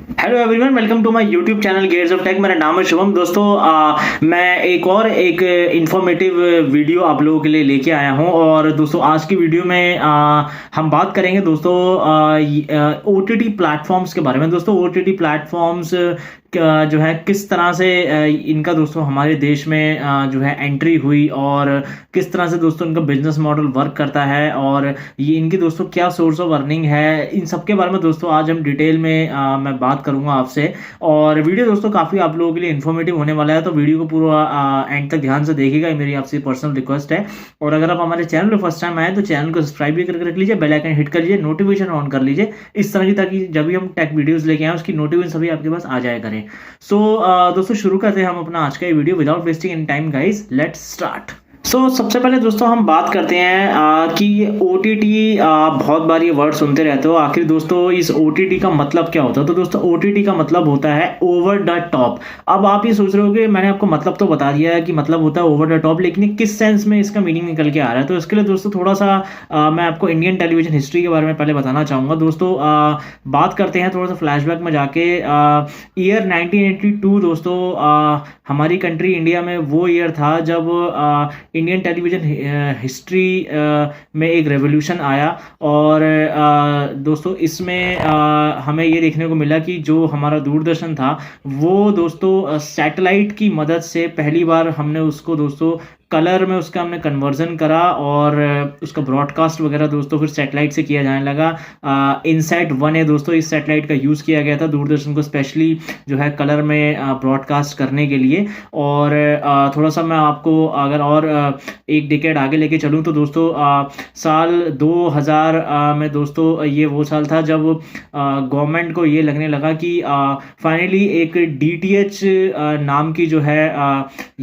Hello everyone, welcome to my YouTube channel gears of tech. मेरा नाम है शुभम। दोस्तों मैं एक इंफॉर्मेटिव वीडियो आप लोगों के लिए लेके आया हूं। और दोस्तों आज की वीडियो में हम बात करेंगे दोस्तों ओटीटी प्लेटफॉर्म्स के बारे में। दोस्तों ओटीटी प्लेटफॉर्म्स जो है किस तरह से इनका दोस्तों हमारे देश में जो है एंट्री हुई और किस तरह से दोस्तों इनका बिजनेस मॉडल वर्क करता है और ये इनकी दोस्तों क्या सोर्स ऑफ अर्निंग है, इन सब के बारे में दोस्तों आज हम डिटेल में मैं बात करूंगा आपसे। और वीडियो दोस्तों काफ़ी आप लोगों के लिए इन्फॉर्मेटिव होने वाला है, तो वीडियो को पूरा एंड तक ध्यान से देखिएगा, ये मेरी आपसे पर्सनल रिक्वेस्ट है। और अगर आप हमारे चैनल पर फर्स्ट टाइम आए तो चैनल को सब्सक्राइब भी करके रख लीजिए, बेल आइकन हिट कर लीजिए, नोटिफिकेशन ऑन कर लीजिए इस तरह की, ताकि जब भी हम टेक वीडियोस लेके आए उसकी नोटिफिकेशन सभी आपके पास आ जाया करें। सो दोस्तों शुरू करते हैं हम अपना आज का ये video without wasting any time guys, let's start. सबसे पहले दोस्तों हम बात करते हैं कि ओटीटी, बहुत बार ये वर्ड सुनते रहते हो, आखिर दोस्तों इस ओटीटी का मतलब क्या होता है। तो दोस्तों ओटीटी का मतलब होता है ओवर द टॉप। अब आप ये सोच रहे हो कि मैंने आपको मतलब तो बता दिया है कि मतलब होता है ओवर द टॉप, लेकिन किस सेंस में इसका मीनिंग निकल के आ रहा है। तो इसके लिए दोस्तों थोड़ा सा मैं आपको इंडियन टेलीविजन हिस्ट्री के बारे में पहले बताना चाहूँगा। दोस्तों बात करते हैं थोड़ा सा फ्लैशबैक में जाके। ईयर 1982 दोस्तों, हमारी कंट्री इंडिया में वो ईयर था जब इंडियन टेलीविजन हिस्ट्री में एक रेवोल्यूशन आया। और दोस्तों इसमें हमें ये देखने को मिला कि जो हमारा दूरदर्शन था वो दोस्तों सैटेलाइट की मदद से पहली बार हमने उसको दोस्तों कलर में उसका हमने कन्वर्जन करा और उसका ब्रॉडकास्ट वगैरह दोस्तों फिर सैटेलाइट से किया जाने लगा। इनसैट 1 है दोस्तों, इस सैटेलाइट का यूज़ किया गया था दूरदर्शन को स्पेशली जो है कलर में ब्रॉडकास्ट करने के लिए। और थोड़ा सा मैं आपको अगर और एक डिकेड आगे लेके चलूँ तो दोस्तों साल 2000 में दोस्तों ये वो साल था जब गवर्नमेंट को ये लगने लगा कि फाइनली एक डीटीएच नाम की जो है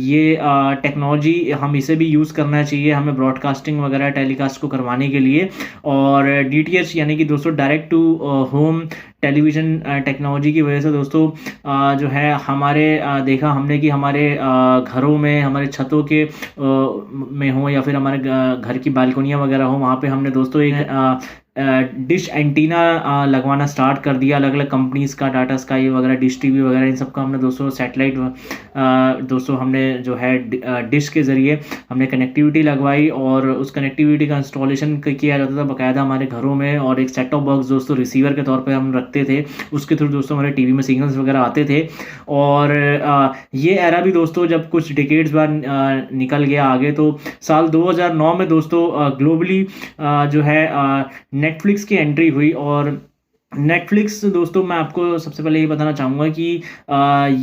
ये टेक्नोलॉजी हम इसे भी यूज़ करना चाहिए हमें ब्रॉडकास्टिंग वगैरह टेलीकास्ट को करवाने के लिए। और डीटीएच यानी कि दोस्तों direct to home television technology की वजह से दोस्तों जो है हमारे देखा हमने कि हमारे घरों में, हमारे छतों के में हो या फिर हमारे घर की बालकोनियाँ वगैरह हो, वहाँ पे हमने दोस्तों एक डिश एंटीना लगवाना स्टार्ट कर दिया। अलग अलग कंपनीज़ का, टाटा स्काई वगैरह, डिश टीवी वगैरह, इन सब का हमने दोस्तों सैटेलाइट दोस्तों हमने जो है डिश के ज़रिए हमने कनेक्टिविटी लगवाई और उस कनेक्टिविटी का इंस्टॉलेशन किया जाता था बाकायदा हमारे घरों में। और एक सेट टॉप बॉक्स दोस्तों रिसीवर के तौर पे हम रखते थे, उसके थ्रू दोस्तों हमारे टीवी में सिग्नल्स वगैरह आते थे। और ये एरा भी दोस्तों जब कुछ डिकेड्स बाद निकल गया आगे, तो साल 2009 में दोस्तों ग्लोबली जो है नेटफ्लिक्स की एंट्री हुई। और नेटफ्लिक्स दोस्तों मैं आपको सबसे पहले ये बताना चाहूँगा कि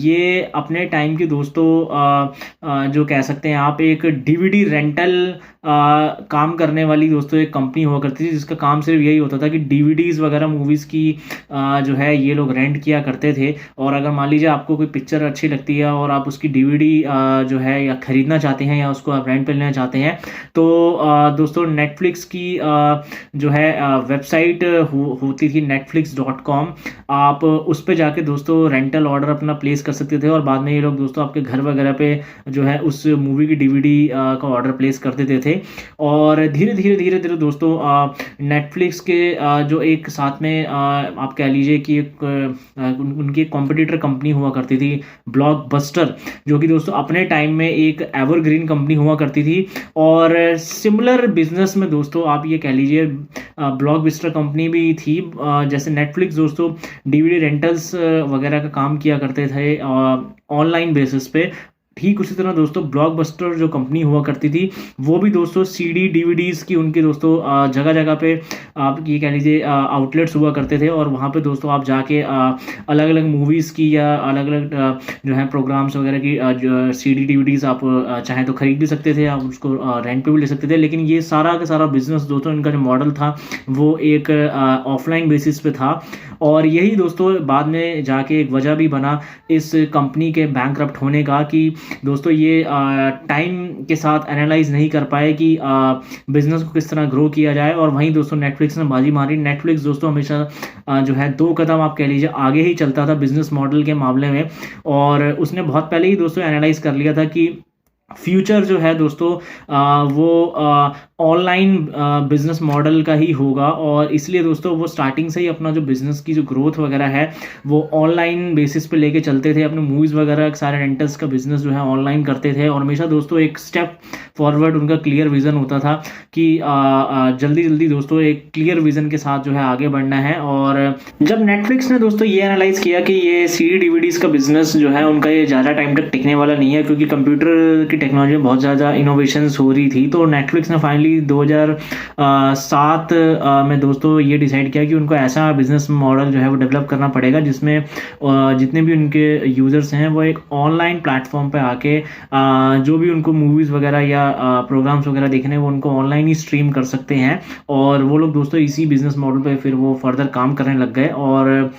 ये अपने टाइम की दोस्तों जो कह सकते हैं आप एक डीवीडी रेंटल काम करने वाली दोस्तों एक कंपनी हुआ करती थी, जिसका काम सिर्फ यही होता था कि डीवीडीज़ वगैरह मूवीज़ की जो है ये लोग रेंट किया करते थे। और अगर मान लीजिए आपको कोई पिक्चर अच्छी लगती है और आप उसकी डीवीडी जो है या ख़रीदना चाहते हैं या उसको आप रेंट पे लेना चाहते हैं, तो दोस्तों नेटफ्लिक्स की जो है वेबसाइट होती थी netflix.com। आप उस पर जाके दोस्तों रेंटल ऑर्डर अपना प्लेस कर सकते थे और बाद में ये लोग दोस्तों आपके घर वगैरह पे जो है उस मूवी की डीवीडी का ऑर्डर प्लेस कर देते थे। और धीरे धीरे दोस्तों नेटफ्लिक्स के जो एक साथ में आप कह लीजिए कि एक उनकी कॉम्पिटिटर कंपनी हुआ करती थी ब्लॉकबस्टर, जो कि दोस्तों अपने टाइम में एक एवरग्रीन कंपनी हुआ करती थी। और सिमिलर बिजनेस में दोस्तों आप ये कह लीजिए ब्लॉकबस्टर कंपनी भी थी, जैसे नेटफ्लिक्स दोस्तों डीवीडी रेंटल्स वगैरह का काम किया करते थे ऑनलाइन बेसिस पे। ठीक उसी तरह दोस्तों ब्लॉकबस्टर जो कंपनी हुआ करती थी वो भी दोस्तों सीडी डीवीडीज़ की उनके दोस्तों जगह जगह पे आप ये कह लीजिए आउटलेट्स हुआ करते थे। और वहाँ पे दोस्तों आप जाके अलग अलग मूवीज़ की या अलग अलग जो है प्रोग्राम्स वगैरह की सीडी डीवीडीज़ आप चाहें तो ख़रीद भी सकते थे, आप उसको रेंट पे भी ले सकते थे। लेकिन ये सारा का सारा बिजनेस दोस्तों इनका जो मॉडल था वो एक ऑफलाइन बेसिस पे था। और यही दोस्तों बाद में जाके एक वजह भी बना इस कंपनी के बैंकरप्ट होने का कि दोस्तों ये टाइम के साथ एनालाइज नहीं कर पाए कि बिजनेस को किस तरह ग्रो किया जाए। और वहीं दोस्तों नेटफ्लिक्स ने बाजी मारी। नेटफ्लिक्स दोस्तों हमेशा जो है 2 कदम आप कह लीजिए आगे ही चलता था बिजनेस मॉडल के मामले में। और उसने बहुत पहले ही दोस्तों एनालाइज कर लिया था कि फ्यूचर जो है दोस्तों वो ऑनलाइन बिजनेस मॉडल का ही होगा, और इसलिए दोस्तों वो स्टार्टिंग से ही अपना जो बिजनेस की जो ग्रोथ वगैरह है वो ऑनलाइन बेसिस पे लेके चलते थे। अपने मूवीज़ वगैरह सारे रेंटल्स का बिजनेस जो है ऑनलाइन करते थे, और हमेशा दोस्तों एक स्टेप फॉरवर्ड उनका क्लियर विज़न होता था कि जल्दी जल्दी दोस्तों एक क्लियर विज़न के साथ जो है आगे बढ़ना है। और जब नेटफ्लिक्स ने दोस्तों ये एनालाइज किया कि ये सीडी डीवीडीज़ का बिजनेस जो है उनका ये ज़्यादा टाइम तक टिकने वाला नहीं है, क्योंकि कंप्यूटर की टेक्नोलॉजी में बहुत ज़्यादा इनोवेशंस हो रही थी, तो नेटफ्लिक्स ने फाइनली 2007 में दोस्तों ये डिसाइड किया कि उनको ऐसा बिजनेस मॉडल जो है वो डेवलप करना पड़ेगा जिसमें जितने भी उनके यूज़र्स हैं वो एक ऑनलाइन प्लेटफॉर्म पे आके जो भी उनको मूवीज़ वगैरह या प्रोग्राम्स वगैरह देखने वो उनको ऑनलाइन ही स्ट्रीम कर सकते हैं। और वो लोग दोस्तों इसी बिजनेस मॉडल पे फिर वो फर्दर काम करने लग गए। और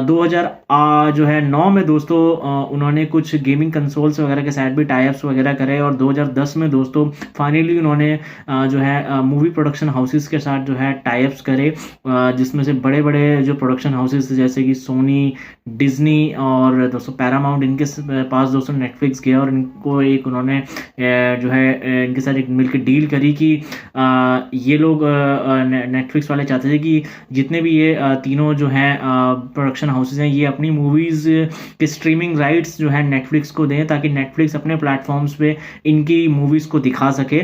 2000 जो है 9 में दोस्तों उन्होंने कुछ गेमिंग कंसोल्स वगैरह के साथ भी टाई अप्स वगैरह करे, और 2010 में दोस्तों फाइनली उन्होंने जो है मूवी प्रोडक्शन हाउसेस के साथ जो है टाई अप्स करे, जिसमें से बड़े बड़े जो प्रोडक्शन हाउसेस जैसे कि सोनी, डिज्नी और दोस्तों पैरामाउंट, इनके पास दोस्तों नेटफ्लिक्स गया और इनको एक उन्होंने जो है इनके साथ एक मिलकर डील करी कि ये लोग नेटफ्लिक्स वाले चाहते थे कि जितने भी ये तीनों जो हैं प्रोडक्शन हाउसेस हैं ये अपनी मूवीज़ के स्ट्रीमिंग राइट्स जो है नेटफ्लिक्स को दें, ताकि नेटफ्लिक्स अपने प्लेटफॉर्म्स पे इनकी मूवीज़ को दिखा सके।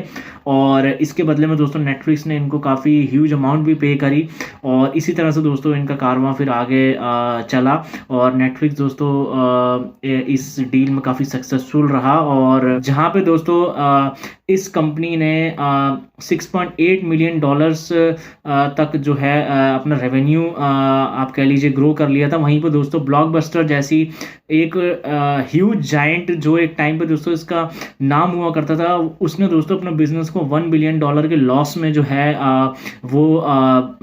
और इसके बदले में दोस्तों नेटफ्लिक्स ने इनको काफ़ी ह्यूज अमाउंट भी पे करी, और इसी तरह से दोस्तों इनका कारवां फिर आगे चला, और नेटफ्लिक्स दोस्तों इस डील में काफ़ी सक्सेसफुल रहा। और जहाँ पे दोस्तों इस कंपनी ने $6.8 मिलियन तक जो है अपना रेवेन्यू आप कह लीजिए ग्रो कर लिया था। वहीं पे दोस्तों ब्लॉकबस्टर जैसी एक ह्यूज जायंट जो एक टाइम पे दोस्तों इसका नाम हुआ करता था, उसने दोस्तों अपने बिजनेस को $1 बिलियन के लॉस में जो है वो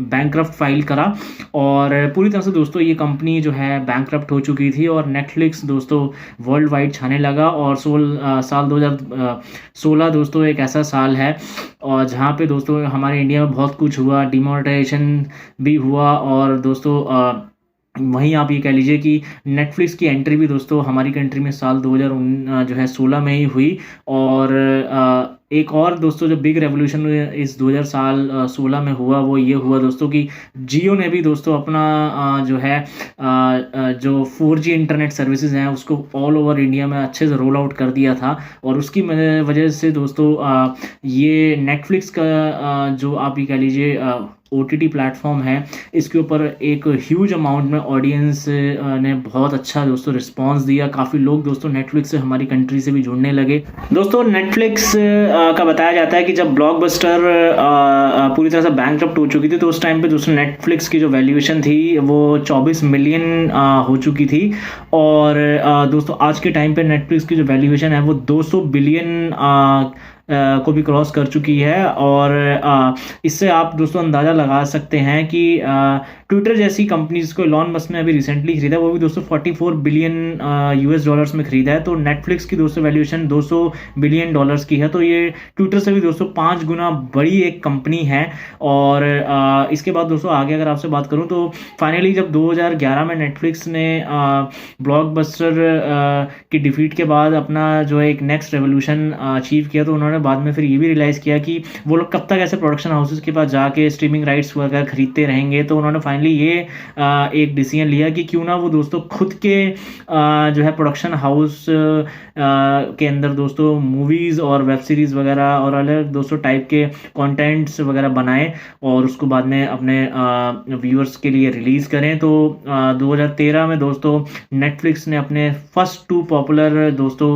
बैंकरप्ट फाइल करा, और पूरी तरह से दोस्तों ये कंपनी जो है बैंकरप्ट हो चुकी थी, और नेटफ्लिक्स दोस्तों वर्ल्ड वाइड छाने लगा। और साल 2016 दोस्तों एक ऐसा साल है और जहाँ पे दोस्तों हमारे इंडिया में बहुत कुछ हुआ, डिमोनेटाइजेशन भी हुआ, और दोस्तों वहीं आप ये कह लीजिए कि नेटफ्लिक्स की एंट्री भी दोस्तों हमारी कंट्री में साल 2016 में ही हुई। और एक और दोस्तों जो बिग रेवोल्यूशन इस 2016 में हुआ वो ये हुआ दोस्तों कि जियो ने भी दोस्तों अपना जो है जो 4G इंटरनेट सर्विसेज हैं उसको ऑल ओवर इंडिया में अच्छे से रोल आउट कर दिया था, और उसकी वजह से दोस्तों ये नेटफ्लिक्स का जो आप ये कह लीजिए OTT प्लेटफॉर्म है, इसके ऊपर एक ह्यूज अमाउंट में ऑडियंस ने बहुत अच्छा दोस्तों रिस्पांस दिया। काफ़ी लोग दोस्तों नेटफ्लिक्स से हमारी कंट्री से भी जुड़ने लगे। दोस्तों नेटफ्लिक्स का बताया जाता है कि जब ब्लॉकबस्टर पूरी तरह से बैंकरप्ट हो चुकी थी तो उस टाइम पे दोस्तों नेटफ्लिक्स की जो वैल्यूएशन थी वो 24 मिलियन हो चुकी थी, और दोस्तों आज के टाइम पे नेटफ्लिक्स की जो वैल्यूएशन है वो 200 बिलियन को भी क्रॉस कर चुकी है। और इससे आप दोस्तों अंदाज़ा लगा सकते हैं कि ट्विटर जैसी कंपनीज को इलॉन मस्क ने अभी रिसेंटली खरीदा, वो भी दोस्तों 44 बिलियन US डॉलर्स में खरीदा है। तो नेटफ्लिक्स की दोस्तों वैल्यूएशन 200 बिलियन डॉलर्स की है, तो ये ट्विटर से भी दोस्तों 5 गुना बड़ी एक कंपनी है। और इसके बाद दोस्तों आगे अगर आपसे बात करूं तो फाइनली जब 2011 में नेटफ्लिक्स ने ब्लॉकबस्टर की डिफीट के बाद अपना जो है एक नेक्स्ट रेवोल्यूशन अचीव किया, तो उन्होंने बाद में फिर ये भी रियलाइज़ किया कि वो लोग कब तक ऐसे प्रोडक्शन हाउसेस के पास जाके स्ट्रीमिंग राइट्स वगैरह खरीदते रहेंगे। तो उन्होंने फाइनली ये एक डिसीजन लिया कि क्यों ना वो दोस्तों खुद के जो है प्रोडक्शन हाउस के अंदर दोस्तों मूवीज़ और वेब सीरीज़ वगैरह और अलग दोस्तों टाइप के कंटेंट्स वगैरह बनाएं और उसको बाद में अपने व्यूअर्स के लिए रिलीज़ करें। तो 2013 में दोस्तों नेटफ्लिक्स ने अपने फर्स्ट 2 पॉपुलर दोस्तों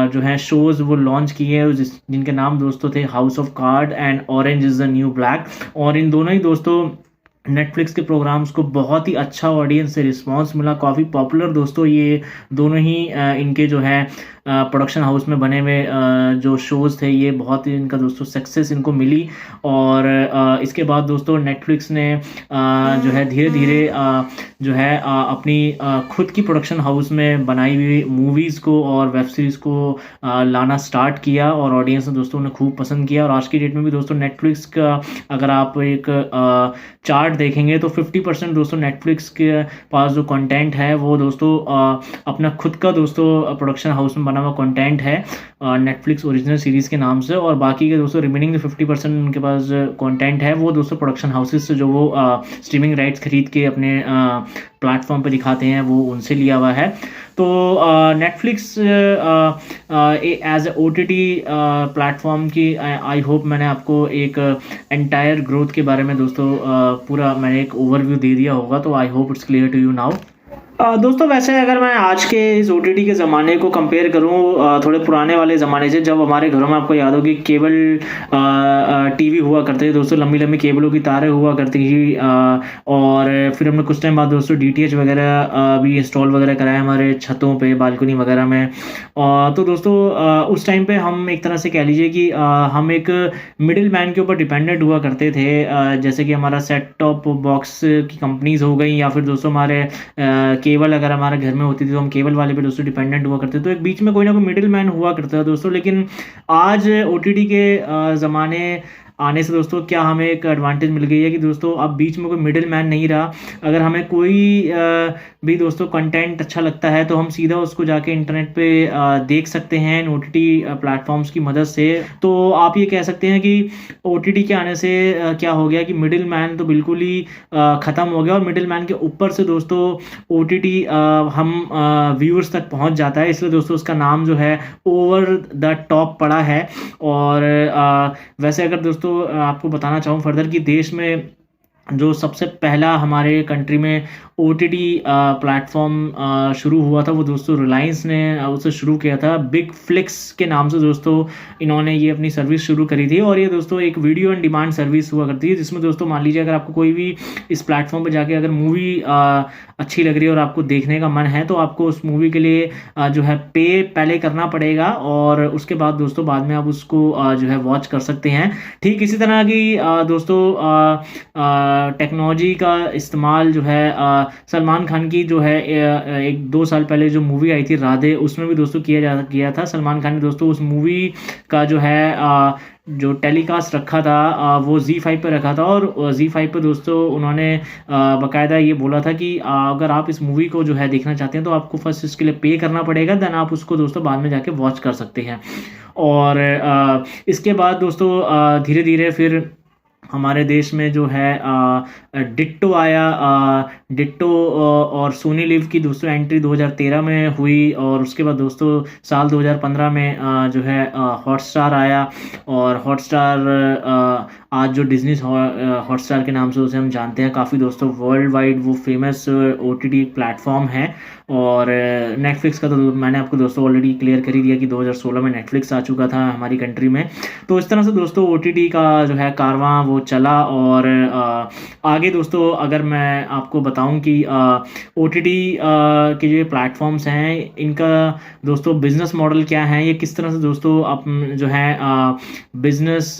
जो हैं शोज़ वो लॉन्च किए हैं, जिनके नाम दोस्तों थे house of card and orange is the new black. और इन दोनों ही दोस्तों नेटफ्लिक्स के प्रोग्राम्स को बहुत ही अच्छा ऑडियंस से रिस्पांस मिला, काफ़ी पॉपुलर दोस्तों ये दोनों ही इनके जो है प्रोडक्शन हाउस में बने हुए जो शोज़ थे ये बहुत ही इनका दोस्तों सक्सेस इनको मिली। और इसके बाद दोस्तों नेटफ्लिक्स ने जो है धीरे धीरे जो है अपनी खुद की प्रोडक्शन हाउस में बनाई हुई मूवीज़ को और वेब सीरीज़ को लाना स्टार्ट किया, और ऑडियंस ने दोस्तों ने खूब पसंद किया। और आज की डेट में भी दोस्तों नेटफ्लिक्स का अगर आप एक चार्ट पार्ट देखेंगे तो 50% दोस्तों नेटफ्लिक्स के पास जो कंटेंट है वो दोस्तों अपना खुद का दोस्तों प्रोडक्शन हाउस में बना हुआ कंटेंट है नेटफ्लिक्स ओरिजिनल सीरीज़ के नाम से, और बाकी के दोस्तों रिमेनिंग 50% उनके पास कंटेंट है वो दोस्तों प्रोडक्शन हाउसेस से जो वो स्ट्रीमिंग राइट्स खरीद के अपने प्लेटफॉर्म पे दिखाते हैं वो उनसे लिया हुआ है। तो नेटफ्लिक्स एज OTT प्लेटफॉर्म की आई होप मैंने आपको एक एंटायर ग्रोथ के बारे में दोस्तों पूरा मैंने एक ओवरव्यू दे दिया होगा, तो I hope it's clear to you now. दोस्तों वैसे अगर मैं आज के इस OTT के ज़माने को कंपेयर करूं थोड़े पुराने वाले ज़माने से, जब हमारे घरों में आपको याद होगी केबल TV हुआ करते थे दोस्तों, लंबी लंबी केबलों की तारें हुआ करती थी, और फिर हमने कुछ टाइम बाद दोस्तों DTH वगैरह भी इंस्टॉल वगैरह कराया हमारे छतों पे, बालकनी वगैरह में। तो दोस्तों उस टाइम पे हम एक तरह से कह लीजिए कि हम एक मिडिल मैन के ऊपर डिपेंडेंट हुआ करते थे, जैसे कि हमारा सेट टॉप बॉक्स की कंपनीज हो गई, या फिर दोस्तों हमारे केबल अगर हमारे घर में होती थी तो हम केबल वाले पे दोस्तों डिपेंडेंट हुआ करते, तो एक बीच में कोई ना कोई मिडिल मैन हुआ करता था दोस्तों। लेकिन आज OTT के ज़माने आने से दोस्तों क्या हमें एक एडवांटेज मिल गई है कि दोस्तों अब बीच में कोई मिडिल मैन नहीं रहा। अगर हमें कोई भी दोस्तों कंटेंट अच्छा लगता है तो हम सीधा उसको जाके इंटरनेट पे देख सकते हैं OTT प्लेटफॉर्म्स की मदद से। तो आप ये कह सकते हैं कि OTT के आने से क्या हो गया कि मिडिल मैन तो बिल्कुल ही ख़त्म हो गया, और मिडिल मैन के ऊपर से दोस्तों OTT हम व्यूअर्स तक पहुंच जाता है, इसलिए दोस्तों उसका नाम जो है ओवर द टॉप पड़ा है। और वैसे अगर दोस्तों आपको बताना चाहूँ फर्दर कि देश में जो सबसे पहला हमारे कंट्री में OTT प्लेटफॉर्म शुरू हुआ था वो दोस्तों रिलायंस ने उसे शुरू किया था, बिग फ्लिक्स के नाम से दोस्तों इन्होंने ये अपनी सर्विस शुरू करी थी। और ये दोस्तों एक वीडियो ऑन डिमांड सर्विस हुआ करती है, जिसमें दोस्तों मान लीजिए अगर आपको कोई भी इस प्लेटफॉर्म पर जाके अगर मूवी अच्छी लग रही है और आपको देखने का मन है तो आपको उस मूवी के लिए जो है पे पहले करना पड़ेगा, और उसके बाद दोस्तों बाद में आप उसको जो है वॉच कर सकते हैं। ठीक इसी तरह की दोस्तों टेक्नोलॉजी का इस्तेमाल जो है सलमान खान की जो है 1-2 साल पहले जो मूवी आई थी राधे, उसमें भी दोस्तों किया था सलमान खान ने दोस्तों उस मूवी का जो है जो टेलीकास्ट रखा था वो ZEE5 पे रखा था, और ZEE5 पे दोस्तों उन्होंने बाकायदा ये बोला था कि अगर आप इस मूवी को जो है देखना चाहते हैं तो आपको फर्स्ट इसके लिए पे करना पड़ेगा, देन आप उसको दोस्तों बाद में जाके वॉच कर सकते हैं। और इसके बाद दोस्तों धीरे धीरे फिर हमारे देश में जो है डिट्टो आया, डिट्टो और सोनी लिव की दोस्तों एंट्री 2013 में हुई, और उसके बाद दोस्तों साल 2015 में जो है हॉटस्टार आया, और हॉटस्टार आज जो डिज्नी हॉटस्टार के नाम से उसे हम जानते हैं, काफ़ी दोस्तों वर्ल्ड वाइड वो फेमस OTT प्लेटफॉर्म है। और नेटफ्लिक्स का तो मैंने आपको दोस्तों ऑलरेडी क्लियर कर ही दिया कि 2016 में नेटफ्लिक्स आ चुका था हमारी कंट्री में। तो इस तरह से दोस्तों OTT का जो है कारवां वो चला, और आगे दोस्तों अगर मैं आपको बताऊं कि OTT के जो प्लेटफॉर्म्स हैं इनका दोस्तों बिजनेस मॉडल क्या है, ये किस तरह से दोस्तों आप जो है बिजनेस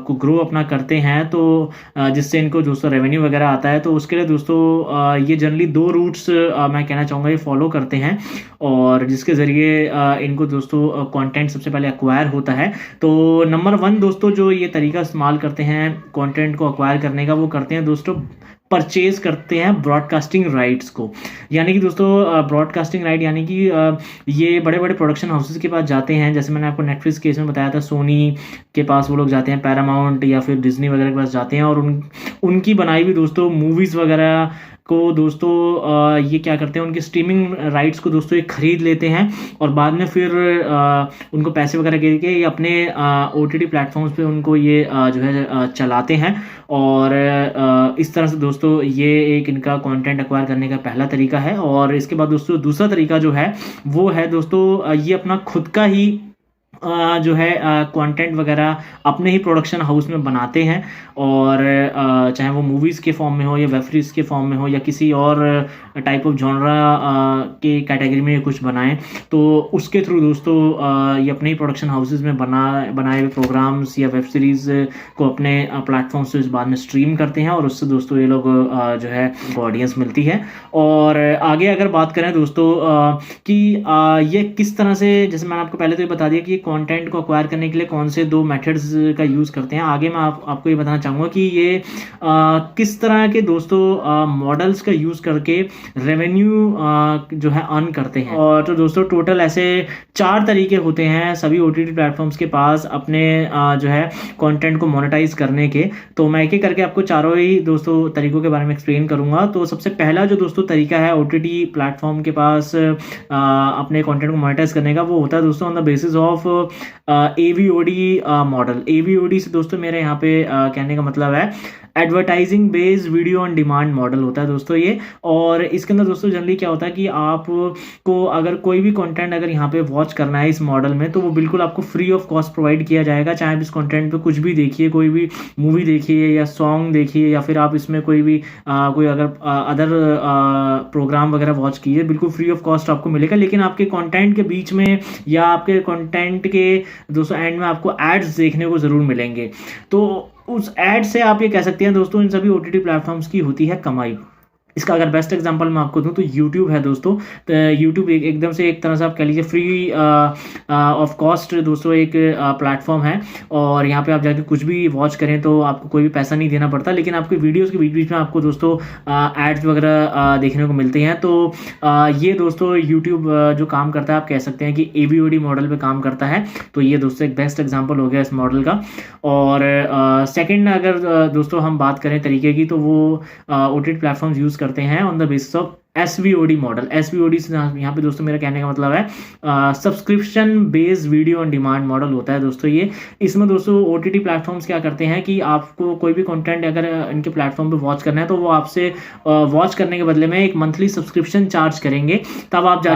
को ग्रो अपना करते हैं, तो जिससे इनको दोस्तों रेवेन्यू वगैरह आता है, तो उसके लिए दोस्तों ये जनरली 2 रूट्स मैं कहना चाहूँगा ये फॉलो करते हैं, और जिसके ज़रिए इनको दोस्तों कंटेंट सबसे पहले एक्वायर होता है। तो नंबर 1 दोस्तों जो ये तरीका इस्तेमाल करते हैं कंटेंट को एक्वायर करने का, वो करते हैं दोस्तों परचेज करते हैं ब्रॉडकास्टिंग राइट्स को। यानी कि दोस्तों ब्रॉडकास्टिंग राइट यानी कि ये बड़े बड़े प्रोडक्शन हाउसेस के पास जाते हैं, जैसे मैंने आपको नेटफ्लिक्स केस में बताया था, सोनी के पास वो लोग जाते हैं, पैरामाउंट या फिर डिज्नी वगैरह के पास जाते हैं, और उनकी बनाई हुई दोस्तों मूवीज़ वगैरह को दोस्तों ये क्या करते हैं, उनकी स्ट्रीमिंग राइट्स को दोस्तों ये खरीद लेते हैं, और बाद में फिर उनको पैसे वगैरह दे के ये अपने OTT प्लेटफॉर्म्स पे उनको ये जो है चलाते हैं। और इस तरह से दोस्तों ये एक इनका कंटेंट एक्वायर करने का पहला तरीका है। और इसके बाद दोस्तों दूसरा तरीका जो है वो है दोस्तों ये अपना खुद का ही जो है कंटेंट वगैरह अपने ही प्रोडक्शन हाउस में बनाते हैं, और चाहे वो मूवीज़ के फॉर्म में हो या वेब सीरीज़ के फॉर्म में हो या किसी और टाइप ऑफ जॉनरा के कैटेगरी में कुछ बनाएं, तो उसके थ्रू दोस्तों ये अपने ही प्रोडक्शन हाउसेस में बनाए हुए प्रोग्राम्स या वेब सीरीज़ को अपने प्लेटफॉर्म से बाद में स्ट्रीम करते हैं, और उससे दोस्तों ये लोग जो है ऑडियंस मिलती है। और आगे अगर बात करें दोस्तों कि ये किस तरह से, जैसे मैंने आपको पहले तो ये बता दिया कि कंटेंट को एक्वायर करने के लिए कौन से 2 मेथड्स का यूज़ करते हैं। आगे मैं आपको ये बताना चाहूँगा कि ये किस तरह के दोस्तों मॉडल्स का यूज़ करके रेवेन्यू जो है अर्न करते हैं। और तो दोस्तों टोटल ऐसे 4 तरीके होते हैं सभी OTT प्लेटफॉर्म्स के पास अपने जो है कंटेंट को मोनेटाइज करने के। तो मैं एक एक करके आपको चारों ही दोस्तों तरीकों के बारे में एक्सप्लेन करूंगा। तो सबसे पहला जो दोस्तों तरीका है OTT प्लेटफॉर्म के पास अपने कंटेंट को मोनेटाइज करने का, वो होता है दोस्तों on the basis of AVOD model. AVOD से दोस्तों मेरे यहाँ पे कहने का मतलब है advertising based video on demand model होता है दोस्तों ये। और इसके अंदर दोस्तों जनरली क्या होता है कि आपको अगर कोई भी कंटेंट अगर यहाँ पे वॉच करना है इस मॉडल में, तो वो बिल्कुल आपको फ्री ऑफ कॉस्ट प्रोवाइड किया जाएगा। चाहे आप इस कंटेंट पे कुछ भी देखिए, कोई भी मूवी देखिए या सॉन्ग देखिए, या फिर आप इसमें कोई भी कोई अगर अदर प्रोग्राम वगैरह वॉच कीजिए, बिल्कुल फ्री ऑफ कॉस्ट आपको मिलेगा। लेकिन आपके कंटेंट के बीच में या आपके कंटेंट के दोस्तों एंड में आपको एड्स देखने को ज़रूर मिलेंगे। तो उस एड से आप ये कह सकते हैं दोस्तों इन सभी OTT प्लेटफॉर्म्स की होती है कमाई। इसका अगर बेस्ट एग्जांपल मैं आपको दूं तो YouTube है दोस्तों। तो YouTube एकदम से एक तरह से आप कह लीजिए फ्री ऑफ कॉस्ट दोस्तों एक प्लेटफॉर्म है। और यहाँ पे आप जाके कुछ भी वॉच करें तो आपको कोई भी पैसा नहीं देना पड़ता, लेकिन आपके वीडियोस के बीच बीच में आपको दोस्तों एड्स वगैरह देखने को मिलते हैं। तो ये दोस्तों YouTube जो काम करता है आप कह सकते हैं कि AVOD मॉडल पे काम करता है। तो ये दोस्तों एक बेस्ट एग्जाम्पल हो गया इस मॉडल का। और सेकेंड अगर दोस्तों हम बात करें तरीके की, तो वो OTT प्लेटफॉर्म्स यूज़ करते हैं on the basis of SVOD model. SVOD से यहाँ पे दोस्तों मेरा कहने का मतलब है subscription based video on demand model होता है दोस्तों ये। इसमें दोस्तों OTT प्लेटफॉर्म्स क्या करते हैं कि आपको कोई भी कंटेंट अगर इनके प्लेटफॉर्म पे वॉच करना है, तो वो आपसे वॉच करने के बदले में एक मंथली सब्सक्रिप्शन चार्ज करेंगे। तब आप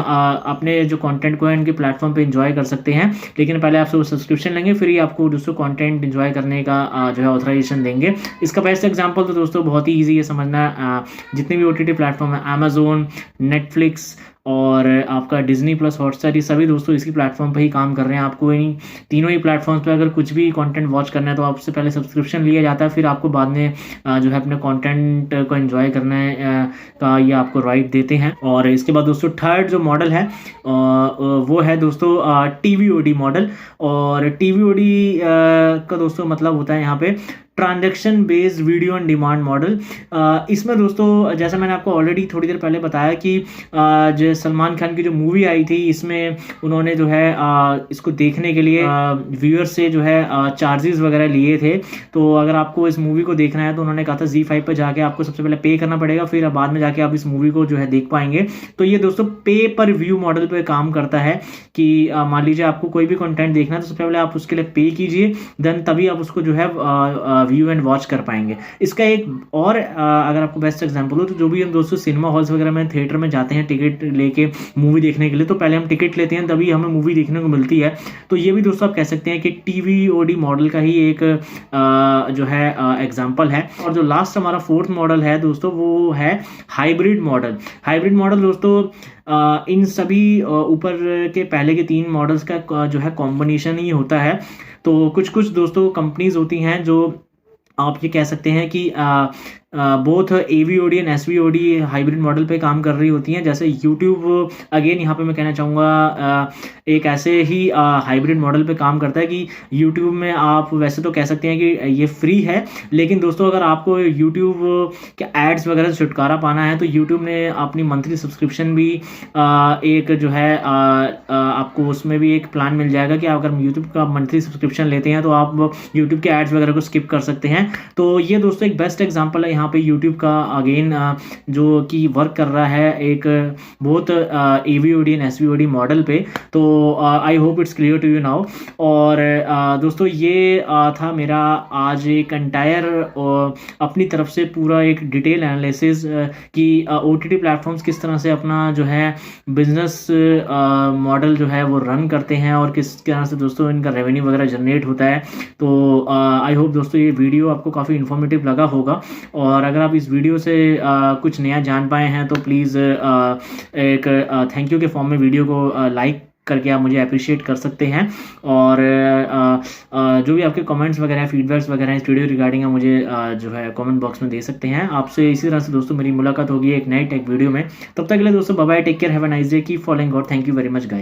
अपने जो कंटेंट को है इनके प्लेटफॉर्म पे इंजॉय कर सकते हैं। लेकिन पहले आपसे वो सब्सक्रिप्शन लेंगे, फिर ही आपको दोस्तों कंटेंट इंजॉय करने का जो है ऑथराइजेशन देंगे। इसका बेस्ट एग्जाम्पल तो दोस्तों बहुत ही ईजी है समझना। जितने भी OTT प्लेटफॉर्म है, Amazon, नेटफ्लिक्स और आपका डिज्नी प्लस हॉटस्टार, ये सभी दोस्तों इसी प्लेटफॉर्म पे ही काम कर रहे हैं। आपको इन तीनों ही प्लेटफॉर्म्स पे अगर कुछ भी कंटेंट वॉच करना है तो आपसे पहले सब्सक्रिप्शन लिया जाता है, फिर आपको बाद में जो है अपने कंटेंट को एंजॉय करना का ये आपको राइट देते हैं। और इसके बाद दोस्तों थर्ड जो मॉडल है वो है दोस्तों TVOD मॉडल। और TVOD का दोस्तों मतलब होता है यहाँ पे transaction based video on demand model. इसमें दोस्तों जैसा मैंने आपको ऑलरेडी थोड़ी देर पहले बताया कि जो सलमान खान की जो मूवी आई थी, इसमें उन्होंने जो है इसको देखने के लिए व्यूअर्स से जो है चार्जेस वगैरह लिए थे। तो अगर आपको इस मूवी को देखना है तो उन्होंने कहा था ZEE5 पर जाके आपको सबसे पहले पे करना पड़ेगा, फिर बाद में जाके आप इस मूवी को जो है देख पाएंगे। तो ये दोस्तों पे पर व्यू मॉडल पे काम करता है कि मान लीजिए आपको कोई भी कंटेंट देखना है तो सबसे पहले आप उसके लिए पे कीजिए, देन तभी आप उसको जो है व्यू एंड वॉच कर पाएंगे। इसका एक और अगर आपको बेस्ट एग्जांपल हो तो जो भी हम दोस्तों सिनेमा हॉल्स वगैरह में थिएटर में जाते हैं टिकट लेके मूवी देखने के लिए, तो पहले हम टिकट लेते हैं तभी हमें मूवी देखने को मिलती है। तो ये भी दोस्तों आप कह सकते हैं कि TVOD मॉडल का ही एक जो है एग्जाम्पल है। और जो लास्ट हमारा फोर्थ मॉडल है दोस्तों वो है हाइब्रिड मॉडल। हाइब्रिड मॉडल दोस्तों इन सभी ऊपर के पहले के 3 मॉडल्स का जो है कॉम्बिनेशन ही होता है। तो कुछ कुछ दोस्तों कंपनीज होती हैं जो आप ये कह सकते हैं कि both AVOD and SVOD hybrid model पे काम कर रही होती हैं। जैसे YouTube अगेन यहाँ पे मैं कहना चाहूँगा एक ऐसे ही हाइब्रिड मॉडल पे काम करता है कि YouTube में आप वैसे तो कह सकते हैं कि ये फ्री है, लेकिन दोस्तों अगर आपको YouTube के एड्स वगैरह से छुटकारा पाना है तो YouTube ने अपनी मंथली सब्सक्रिप्शन भी एक जो है आपको उसमें भी एक प्लान मिल जाएगा कि अगर YouTube का मंथली सब्सक्रिप्शन लेते हैं तो आप YouTube के एड्स वगैरह को स्किप कर सकते हैं। तो ये दोस्तों एक बेस्ट एग्जाम्पल है यहाँ पे YouTube का अगेन जो कि वर्क कर रहा है एक बहुत AVOD एंड SVOD मॉडल पे। तो I hope it's clear to you now. और दोस्तों ये था मेरा आज एक एंटायर अपनी तरफ से पूरा एक डिटेल एनालिसिस कि OTT प्लेटफॉर्म्स किस तरह से अपना जो है बिजनेस मॉडल जो है वो रन करते हैं और किस तरह से दोस्तों इनका रेवेन्यू वगैरह जनरेट होता है। तो आई होप दोस्तों ये वीडियो आपको काफ़ी इन्फॉर्मेटिव लगा होगा। और अगर आप इस वीडियो से कुछ नया जान पाए हैं तो प्लीज़ एक थैंक यू के फॉर्म में वीडियो को लाइक करके आप मुझे अप्रिशिएट कर सकते हैं। और जो भी आपके कमेंट्स वगैरह हैं, फीडबैक्स वगैरह हैं इस वीडियो रिगार्डिंग मुझे जो है कमेंट बॉक्स में दे सकते हैं। आपसे इसी तरह से दोस्तों मेरी मुलाकात होगी एक नई टेक वीडियो में। तब तक के लिए दोस्तों bye bye, take care, have a nice day, keep following God. Thank you very much guys.